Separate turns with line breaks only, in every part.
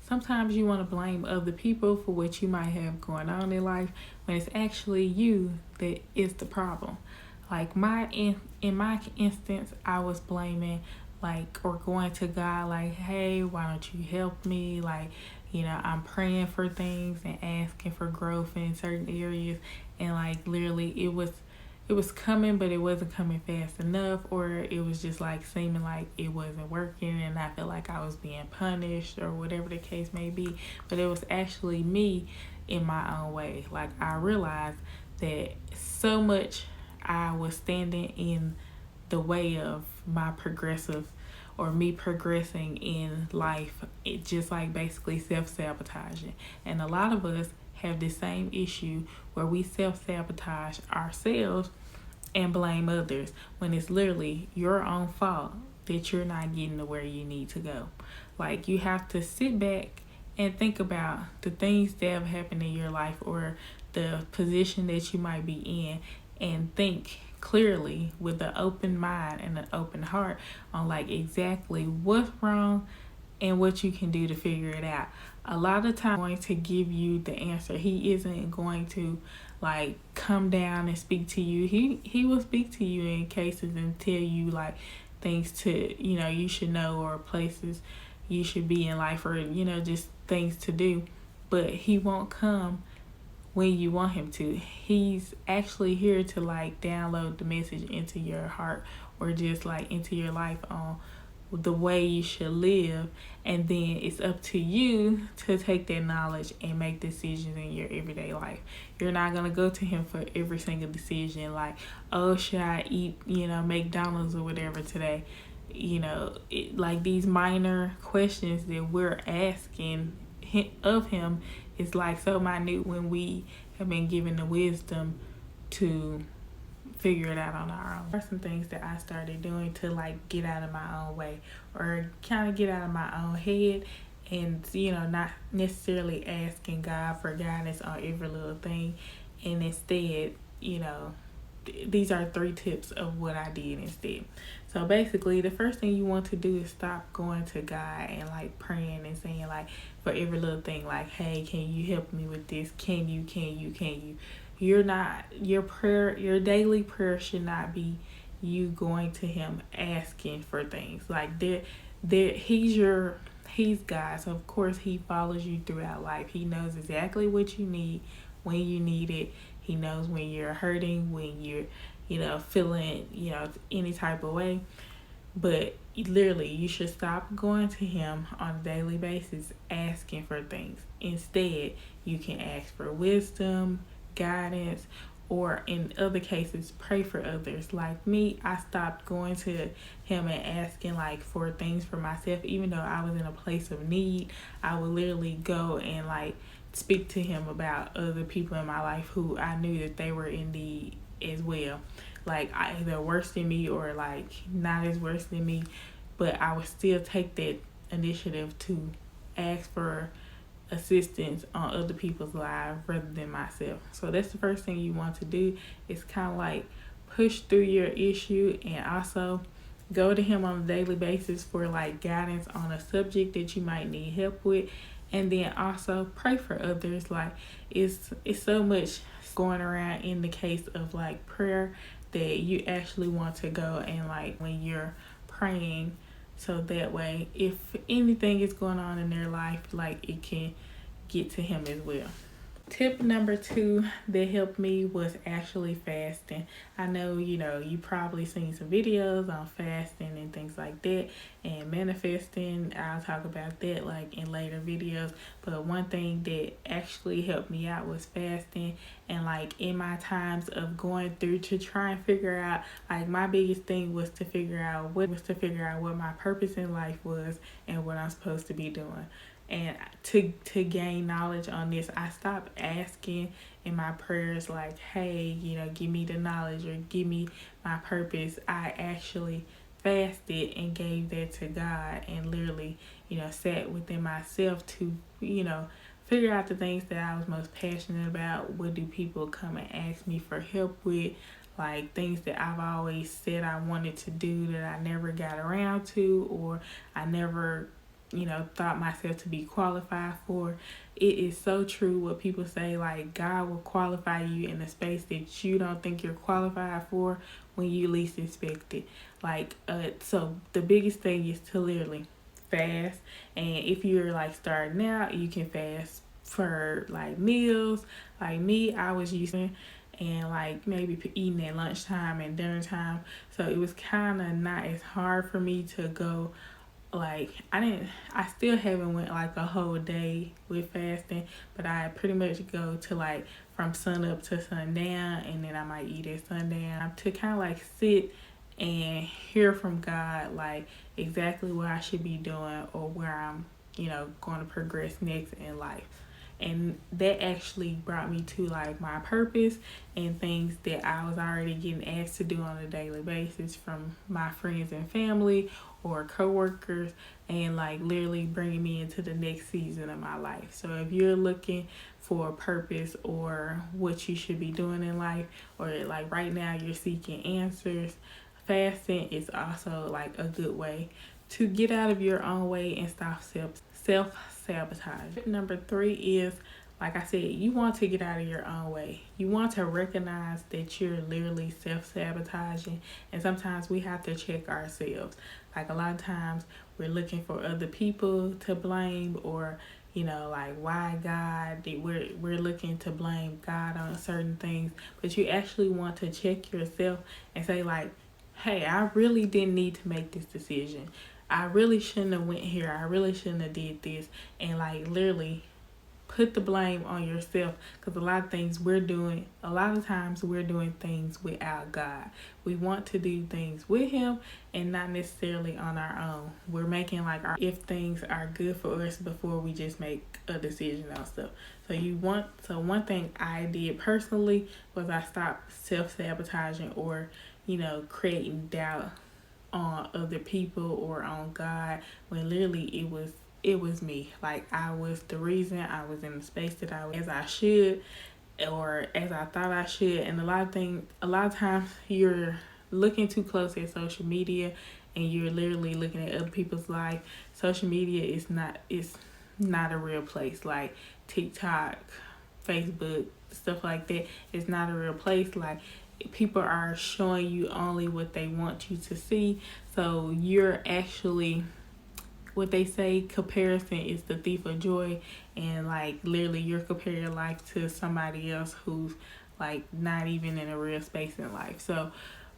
sometimes you want to blame other people for what you might have going on in life when it's actually you that is the problem. Like in my instance, I was blaming like or going to God like, hey, why don't you help me? Like, I'm praying for things and asking for growth in certain areas, and like literally it was coming, but it wasn't coming fast enough, or it was just like seeming like it wasn't working, and I felt like I was being punished or whatever the case may be. But it was actually me in my own way. Like, I realized that so much I was standing in the way of my progressive or me progressing in life, it just like basically self-sabotaging. And a lot of us have the same issue where we self-sabotage ourselves and blame others when it's literally your own fault that you're not getting to where you need to go. Like, you have to sit back and think about the things that have happened in your life or the position that you might be in, and think clearly with an open mind and an open heart on like exactly what's wrong and what you can do to figure it out. A lot of times going to give you the answer. He isn't going to like come down and speak to you. He will speak to you in cases and tell you like things to, you should know, or places you should be in life, or just things to do. But he won't come when you want him to. He's actually here to like download the message into your heart, or just like into your life on the way you should live. And then it's up to you to take that knowledge and make decisions in your everyday life. You're not going to go to him for every single decision like, oh, should I eat McDonald's or whatever today. Like these minor questions that we're asking of him is like so minute when we have been given the wisdom to figure it out on our own. There are some things that I started doing to like get out of my own way, or kind of get out of my own head, and not necessarily asking God for guidance on every little thing. And instead, these are 3 tips of what I did instead. So basically, the first thing you want to do is stop going to God and like praying and saying like for every little thing like, hey, can you help me with this? Can you? You're not, your daily prayer should not be you going to him asking for things. Like, he's God, so of course he follows you throughout life. He knows exactly what you need when you need it. He knows when you're hurting, when you're feeling any type of way. But literally, you should stop going to him on a daily basis asking for things. Instead, you can ask for wisdom, guidance, or in other cases, pray for others. Like me, I stopped going to him and asking like for things for myself. Even though I was in a place of need, I would literally go and like speak to him about other people in my life who I knew that they were in need as well. Like, either worse than me or like not as worse than me, but I would still take that initiative to ask for assistance on other people's lives rather than myself. So that's the first thing you want to do, is kind of like push through your issue, and also go to him on a daily basis for like guidance on a subject that you might need help with. And then also pray for others. Like, it's so much going around in the case of like prayer that you actually want to go and like when you're praying, so that way if anything is going on in their life, like it can get to him as well. Tip number 2 that helped me was actually fasting. I know, you probably seen some videos on fasting and things like that, and manifesting. I'll talk about that like in later videos. But one thing that actually helped me out was fasting. And like in my times of going through to try and figure out, like my biggest thing was to figure out what my purpose in life was and what I'm supposed to be doing. And to gain knowledge on this, I stopped asking in my prayers like, hey, give me the knowledge or give me my purpose. I actually fasted and gave that to God, and literally, sat within myself to, figure out the things that I was most passionate about. What do people come and ask me for help with? Like things that I've always said I wanted to do that I never got around to, or I never thought myself to be qualified for. It is so true what people say, like God will qualify you in a space that you don't think you're qualified for when you least expect it. So the biggest thing is to literally fast. And if you're like starting out, you can fast for like meals. Like me, I was used to and like maybe eating at lunchtime and dinner time. So it was kind of not as hard for me to go. Like I still haven't went like a whole day with fasting, but I pretty much go to like from sun up to sundown, and then I might eat at sundown to kind of like sit and hear from God, like exactly what I should be doing or where I'm going to progress next in life. And that actually brought me to like my purpose and things that I was already getting asked to do on a daily basis from my friends and family or coworkers, and like literally bringing me into the next season of my life. So if you're looking for a purpose or what you should be doing in life, or like right now you're seeking answers, fasting is also like a good way to get out of your own way and stop self-sabotage. Number 3 is, like I said, you want to get out of your own way. You want to recognize that you're literally self-sabotaging, and sometimes we have to check ourselves. Like a lot of times we're looking for other people to blame, or like why God, we're looking to blame God on certain things, but you actually want to check yourself and say like, hey, I really didn't need to make this decision. I really shouldn't have went here. I really shouldn't have did this. And like literally put the blame on yourself, because a lot of times we're doing things without God. We want to do things with Him and not necessarily on our own. We're making like if things are good for us before we just make a decision on stuff. So one thing I did personally was I stopped self-sabotaging or creating doubt on other people or on God, when literally it was me. Like I was the reason I was in the space that I was as I should, or as I thought I should. And a lot of times you're looking too close at social media and you're literally looking at other people's life. Social media is not a real place. Like TikTok, Facebook, stuff like that is not a real place. Like people are showing you only what they want you to see. So you're actually, what they say, comparison is the thief of joy. And like literally you're comparing your life to somebody else who's like not even in a real space in life. So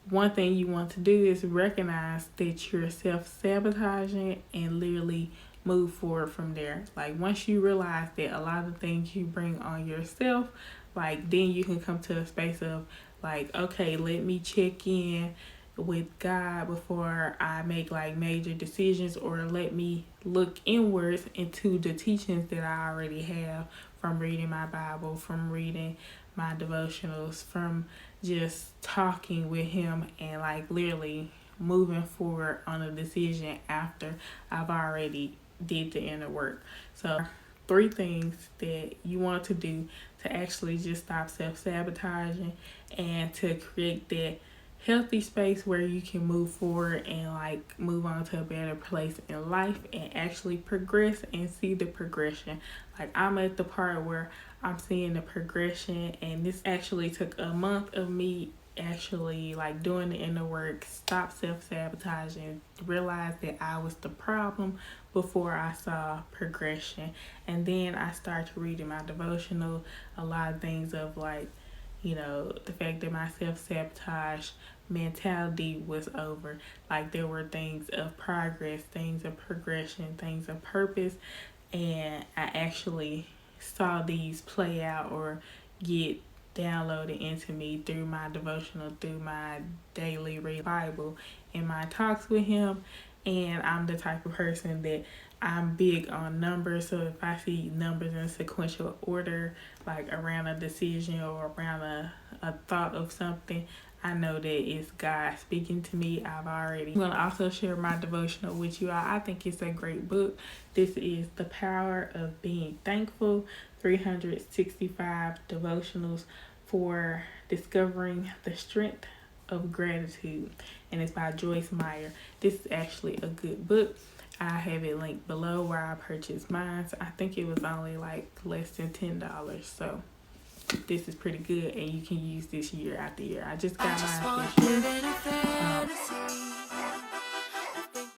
one thing you want to do is recognize that you're self-sabotaging and literally move forward from there. Like once you realize that a lot of the things you bring on yourself, like then you can come to a space of like, okay, let me check in with God before I make like major decisions, or let me look inwards into the teachings that I already have from reading my Bible, from reading my devotionals, from just talking with Him, and like literally moving forward on a decision after I've already did the inner work. So 3 things that you want to do to actually just stop self-sabotaging and to create that healthy space where you can move forward and like move on to a better place in life and actually progress and see the progression. Like I'm at the part where I'm seeing the progression, and this actually took a month of me actually like doing the inner work, stop self-sabotaging, realize that I was the problem before I saw progression. And then I started reading my devotional, a lot of things of like, the fact that my self-sabotage mentality was over. Like there were things of progress, things of progression, things of purpose, and I actually saw these play out or get downloaded into me through my devotional, through my daily read Bible, and my talks with Him. And I'm the type of person that I'm big on numbers. So if I see numbers in sequential order, like around a decision or around a thought of something, I know that it's God speaking to me. I'm going to also share my devotional with you all. I think it's a great book. This is The Power of Being Thankful, 365 devotionals for discovering the strength of gratitude. And it's by Joyce Meyer. This is actually a good book. I have it linked below where I purchased mine. So I think it was only like less than $10. So this is pretty good, and you can use this year after year. I just got mine this year.